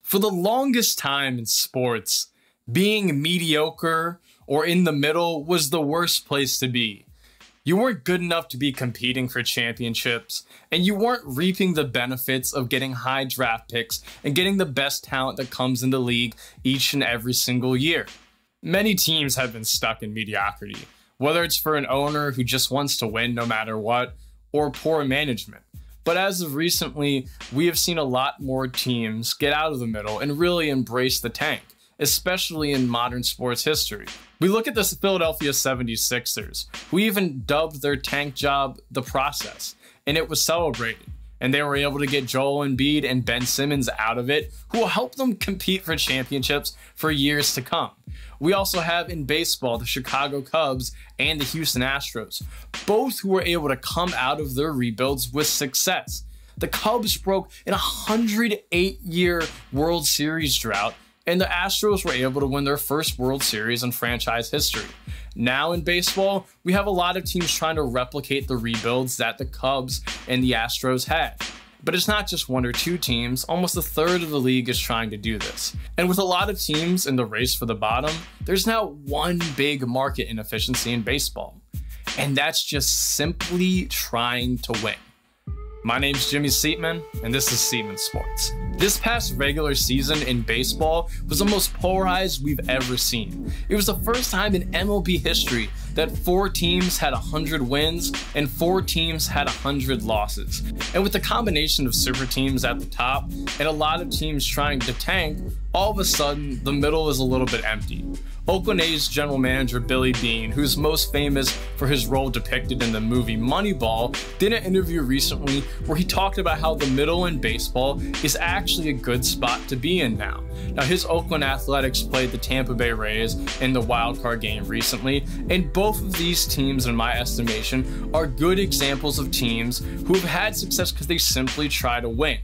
For the longest time in sports, being mediocre or in the middle was the worst place to be. You weren't good enough to be competing for championships, and you weren't reaping the benefits of getting high draft picks and getting the best talent that comes in the league each and every single year. Many teams have been stuck in mediocrity, whether it's for an owner who just wants to win no matter what, or poor management. But as of recently, we have seen a lot more teams get out of the middle and really embrace the tank, especially in modern sports history. We look at the Philadelphia 76ers, who even dubbed their tank job the process, and it was celebrated. And they were able to get Joel Embiid and Ben Simmons out of it, who will help them compete for championships for years to come. We also have in baseball the Chicago Cubs and the Houston Astros, both who were able to come out of their rebuilds with success. The Cubs broke an 108-year World Series drought, and the Astros were able to win their first World Series in franchise history. Now in baseball, we have a lot of teams trying to replicate the rebuilds that the Cubs and the Astros had. But it's not just one or two teams, almost a third of the league is trying to do this. And with a lot of teams in the race for the bottom, there's now one big market inefficiency in baseball. And that's just simply trying to win. My name's Jimmy Siettmann, and this is Siettmann Sports. This past regular season in baseball was the most polarized we've ever seen. It was the first time in MLB history that 4 teams had 100 wins and 4 teams had 100 losses. And with the combination of super teams at the top and a lot of teams trying to tank, all of a sudden the middle is a little bit empty. Oakland A's general manager Billy Beane, who's most famous for his role depicted in the movie Moneyball, did an interview recently where he talked about how the middle in baseball is actually a good spot to be in now. Now, his Oakland Athletics played the Tampa Bay Rays in the wild card game recently, and both of these teams, in my estimation, are good examples of teams who have had success because they simply try to win.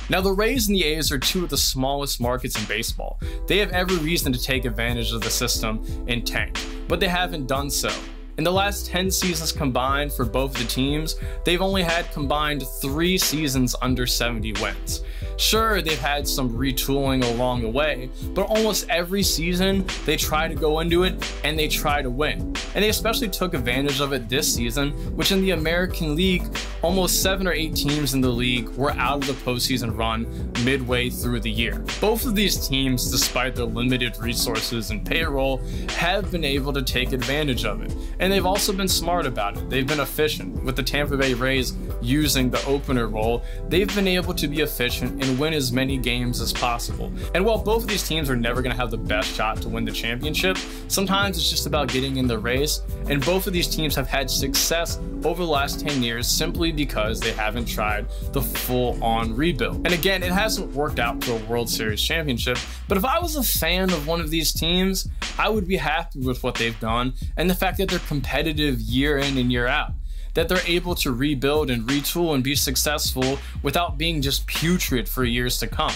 Now, the Rays and the A's are 2 of the smallest markets in baseball. They have every reason to take advantage of the system and tank, but they haven't done so. In the last 10 seasons combined for both the teams, they've only had combined 3 seasons under 70 wins. Sure, they've had some retooling along the way, but almost every season they try to go into it and they try to win. And they especially took advantage of it this season, which in the American League, almost 7 or 8 teams in the league were out of the postseason run midway through the year. Both of these teams, despite their limited resources and payroll, have been able to take advantage of it. And they've also been smart about it. They've been efficient. With the Tampa Bay Rays using the opener role, they've been able to be efficient and win as many games as possible. And while both of these teams are never going to have the best shot to win the championship, sometimes it's just about getting in the race, and both of these teams have had success over the last 10 years simply because they haven't tried the full-on rebuild. And again, it hasn't worked out to a World Series championship, but if I was a fan of one of these teams, I would be happy with what they've done and the fact that they're competitive year in and year out, that they're able to rebuild and retool and be successful without being just putrid for years to come.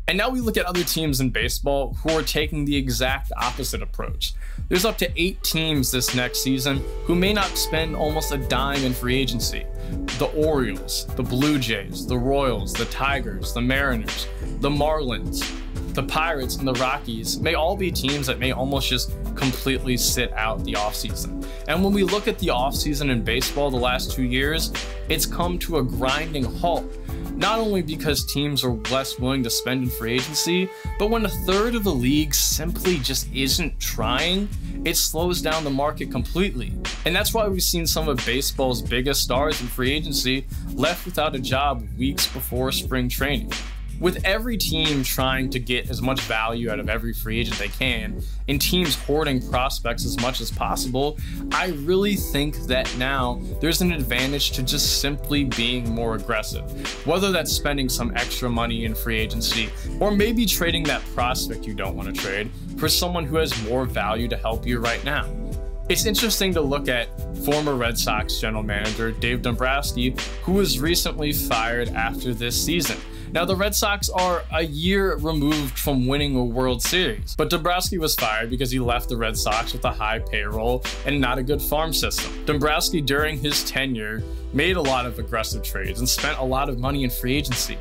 And now we look at other teams in baseball who are taking the exact opposite approach. There's up to 8 teams this next season who may not spend almost a dime in free agency. The Orioles, the Blue Jays, the Royals, the Tigers, the Mariners, the Marlins, the Pirates, and the Rockies may all be teams that may almost just completely sit out the offseason. And when we look at the offseason in baseball the last 2 years, it's come to a grinding halt. Not only because teams are less willing to spend in free agency, but when a third of the league simply just isn't trying, it slows down the market completely. And that's why we've seen some of baseball's biggest stars in free agency left without a job weeks before spring training. With every team trying to get as much value out of every free agent they can, and teams hoarding prospects as much as possible, I really think that now there's an advantage to just simply being more aggressive. Whether that's spending some extra money in free agency, or maybe trading that prospect you don't want to trade for someone who has more value to help you right now. It's interesting to look at former Red Sox general manager Dave Dombrowski, who was recently fired after this season. Now, the Red Sox are a year removed from winning a World Series, but Dombrowski was fired because he left the Red Sox with a high payroll and not a good farm system. Dombrowski, during his tenure, made a lot of aggressive trades and spent a lot of money in free agency.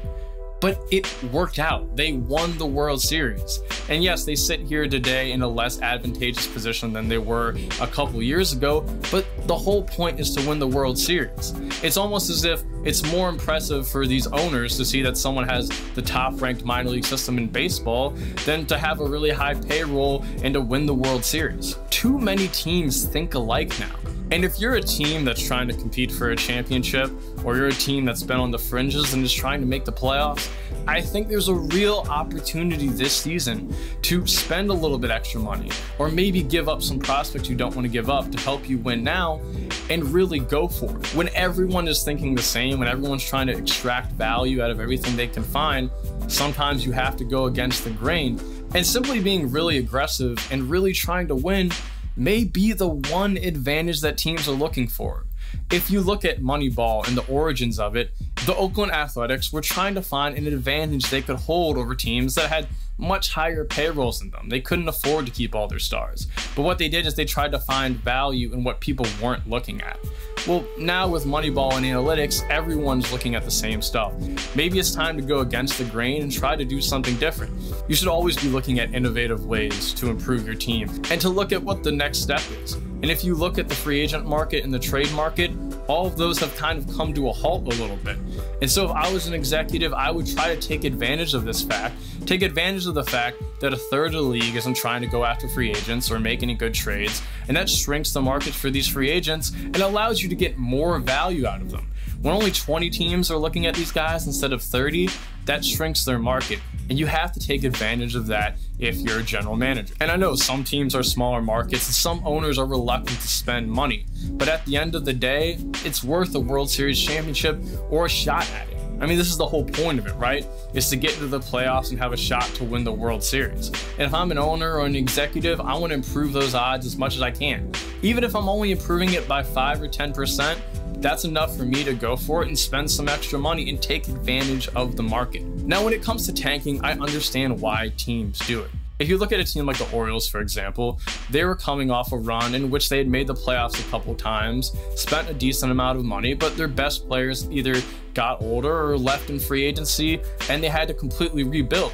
but it worked out. They won the World Series. And yes, they sit here today in a less advantageous position than they were a couple years ago, but the whole point is to win the World Series. It's almost as if it's more impressive for these owners to see that someone has the top-ranked minor league system in baseball than to have a really high payroll and to win the World Series. Too many teams think alike now. And if you're a team that's trying to compete for a championship, or you're a team that's been on the fringes and is trying to make the playoffs, I think there's a real opportunity this season to spend a little bit extra money, or maybe give up some prospects you don't want to give up to help you win now and really go for it. When everyone is thinking the same, when everyone's trying to extract value out of everything they can find, sometimes you have to go against the grain. And simply being really aggressive and really trying to win may be the one advantage that teams are looking for. If you look at Moneyball and the origins of it, the Oakland Athletics were trying to find an advantage they could hold over teams that had much higher payrolls than them. They couldn't afford to keep all their stars. But what they did is they tried to find value in what people weren't looking at. Well, now with Moneyball and analytics, everyone's looking at the same stuff. Maybe it's time to go against the grain and try to do something different. You should always be looking at innovative ways to improve your team and to look at what the next step is. And if you look at the free agent market and the trade market, all of those have kind of come to a halt a little bit. And so if I was an executive, I would try to take advantage of this fact, take advantage of the fact that a third of the league isn't trying to go after free agents or make any good trades, and that shrinks the market for these free agents and allows you to get more value out of them. When only 20 teams are looking at these guys instead of 30, that shrinks their market, and you have to take advantage of that if you're a general manager. And I know some teams are smaller markets and some owners are reluctant to spend money, but at the end of the day, it's worth a World Series championship or a shot at it. I mean, this is the whole point of it, right? Is to get into the playoffs and have a shot to win the World Series. And if I'm an owner or an executive, I want to improve those odds as much as I can. Even if I'm only improving it by 5 or 10%, that's enough for me to go for it and spend some extra money and take advantage of the market. Now, when it comes to tanking, I understand why teams do it. If you look at a team like the Orioles, for example, they were coming off a run in which they had made the playoffs a couple times, spent a decent amount of money, but their best players either got older or left in free agency, and they had to completely rebuild.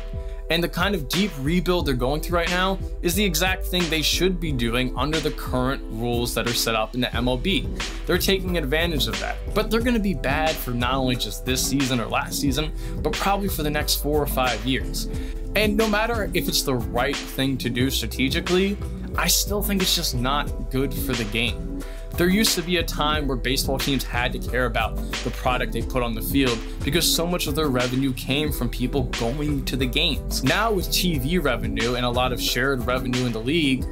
And the kind of deep rebuild they're going through right now is the exact thing they should be doing under the current rules that are set up in the MLB. They're taking advantage of that, but they're going to be bad for not only just this season or last season, but probably for the next 4 or 5 years. And no matter if it's the right thing to do strategically, I still think it's just not good for the game. There used to be a time where baseball teams had to care about the product they put on the field because so much of their revenue came from people going to the games. Now with TV revenue and a lot of shared revenue in the league,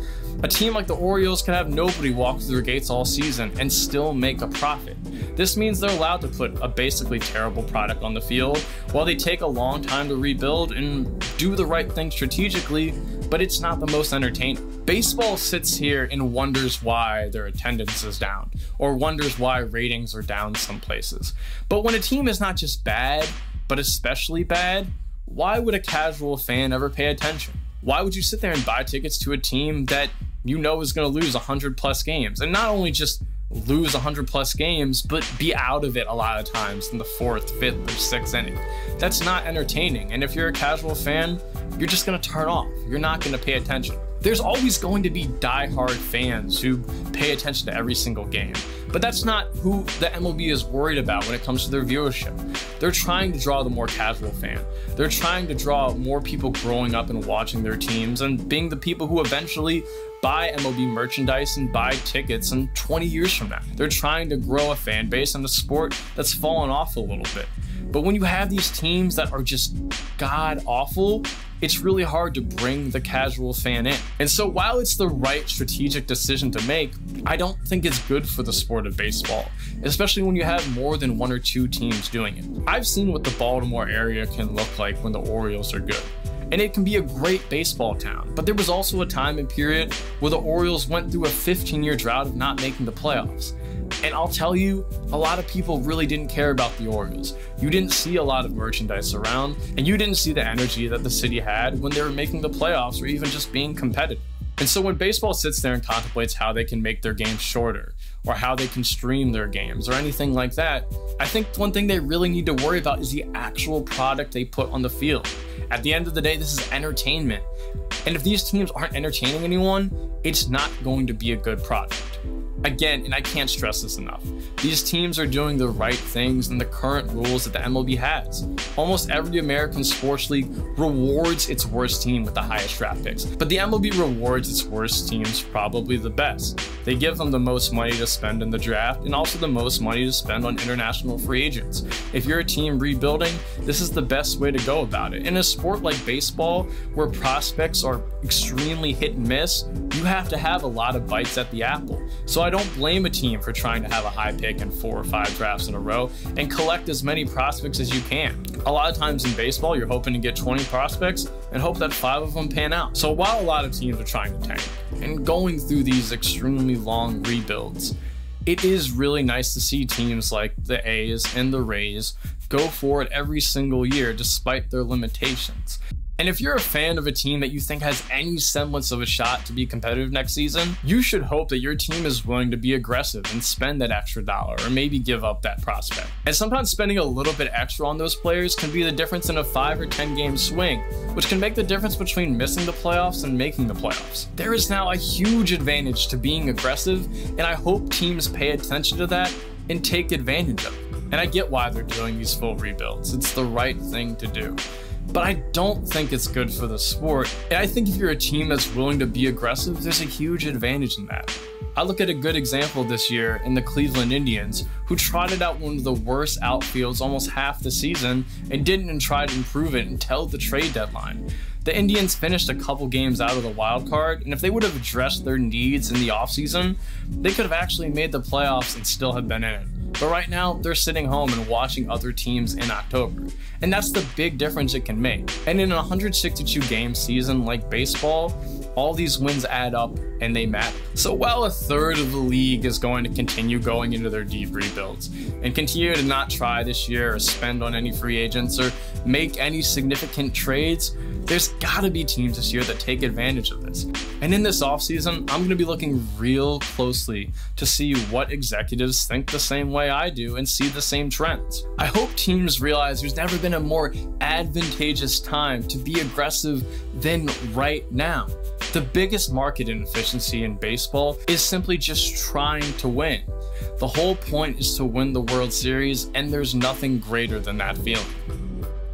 a team like the Orioles can have nobody walk through their gates all season and still make a profit. This means they're allowed to put a basically terrible product on the field while they take a long time to rebuild and do the right thing strategically, but it's not the most entertaining. Baseball sits here and wonders why their attendance is down, or wonders why ratings are down some places. But when a team is not just bad, but especially bad, why would a casual fan ever pay attention? Why would you sit there and buy tickets to a team that you know is going to lose 100+ games? And not only just lose 100+ games, but be out of it a lot of times in the 4th, 5th, or 6th inning. That's not entertaining. And if you're a casual fan, you're just going to turn off. You're not going to pay attention. There's always going to be diehard fans who pay attention to every single game, but that's not who the MLB is worried about when it comes to their viewership. They're trying to draw the more casual fan. They're trying to draw more people growing up and watching their teams and being the people who eventually buy MLB merchandise and buy tickets in 20 years from now. They're trying to grow a fan base in a sport that's fallen off a little bit. But when you have these teams that are just god awful, it's really hard to bring the casual fan in. And so while it's the right strategic decision to make, I don't think it's good for the sport of baseball, especially when you have more than 1 or 2 teams doing it. I've seen what the Baltimore area can look like when the Orioles are good. And it can be a great baseball town, but there was also a time and period where the Orioles went through a 15-year drought of not making the playoffs. And I'll tell you, a lot of people really didn't care about the Orioles. You didn't see a lot of merchandise around, and you didn't see the energy that the city had when they were making the playoffs or even just being competitive. And so when baseball sits there and contemplates how they can make their game shorter, or how they can stream their games or anything like that. I think one thing they really need to worry about is the actual product they put on the field. At the end of the day, this is entertainment. And if these teams aren't entertaining anyone, it's not going to be a good product. Again, and I can't stress this enough, these teams are doing the right things in the current rules that the MLB has. Almost every American sports league rewards its worst team with the highest draft picks, but the MLB rewards its worst teams probably the best. They give them the most money to spend in the draft and also the most money to spend on international free agents. If you're a team rebuilding, this is the best way to go about it. In a sport like baseball, where prospects are extremely hit and miss, you have to have a lot of bites at the apple. So I don't blame a team for trying to have a high pick in 4 or 5 drafts in a row and collect as many prospects as you can. A lot of times in baseball, you're hoping to get 20 prospects and hope that 5 of them pan out. So while a lot of teams are trying to tank and going through these extremely long rebuilds, it is really nice to see teams like the A's and the Rays go for it every single year despite their limitations. And if you're a fan of a team that you think has any semblance of a shot to be competitive next season, you should hope that your team is willing to be aggressive and spend that extra dollar or maybe give up that prospect. And sometimes spending a little bit extra on those players can be the difference in a 5 or 10 game swing, which can make the difference between missing the playoffs and making the playoffs. There is now a huge advantage to being aggressive, and I hope teams pay attention to that and take advantage of it. And I get why they're doing these full rebuilds. It's the right thing to do. But I don't think it's good for the sport. And I think if you're a team that's willing to be aggressive, there's a huge advantage in that. I look at a good example this year in the Cleveland Indians, who trotted out one of the worst outfields almost half the season and didn't try to improve it until the trade deadline. The Indians finished a couple games out of the wild card, and if they would have addressed their needs in the offseason, they could have actually made the playoffs and still have been in it. But right now, they're sitting home and watching other teams in October. And that's the big difference it can make. And in a 162 game season like baseball, all these wins add up and they matter. So while a third of the league is going to continue going into their deep rebuilds and continue to not try this year or spend on any free agents or make any significant trades, there's gotta be teams this year that take advantage of this. And in this offseason, I'm gonna be looking real closely to see what executives think the same way I do and see the same trends. I hope teams realize there's never been a more advantageous time to be aggressive than right now. The biggest market inefficiency in baseball is simply just trying to win. The whole point is to win the World Series, and there's nothing greater than that feeling.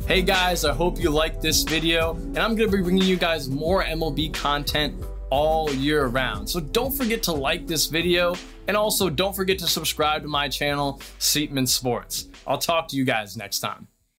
Hey guys, I hope you liked this video, and I'm going to be bringing you guys more MLB content all year round. So don't forget to like this video, and also don't forget to subscribe to my channel, Siettmann Sports. I'll talk to you guys next time.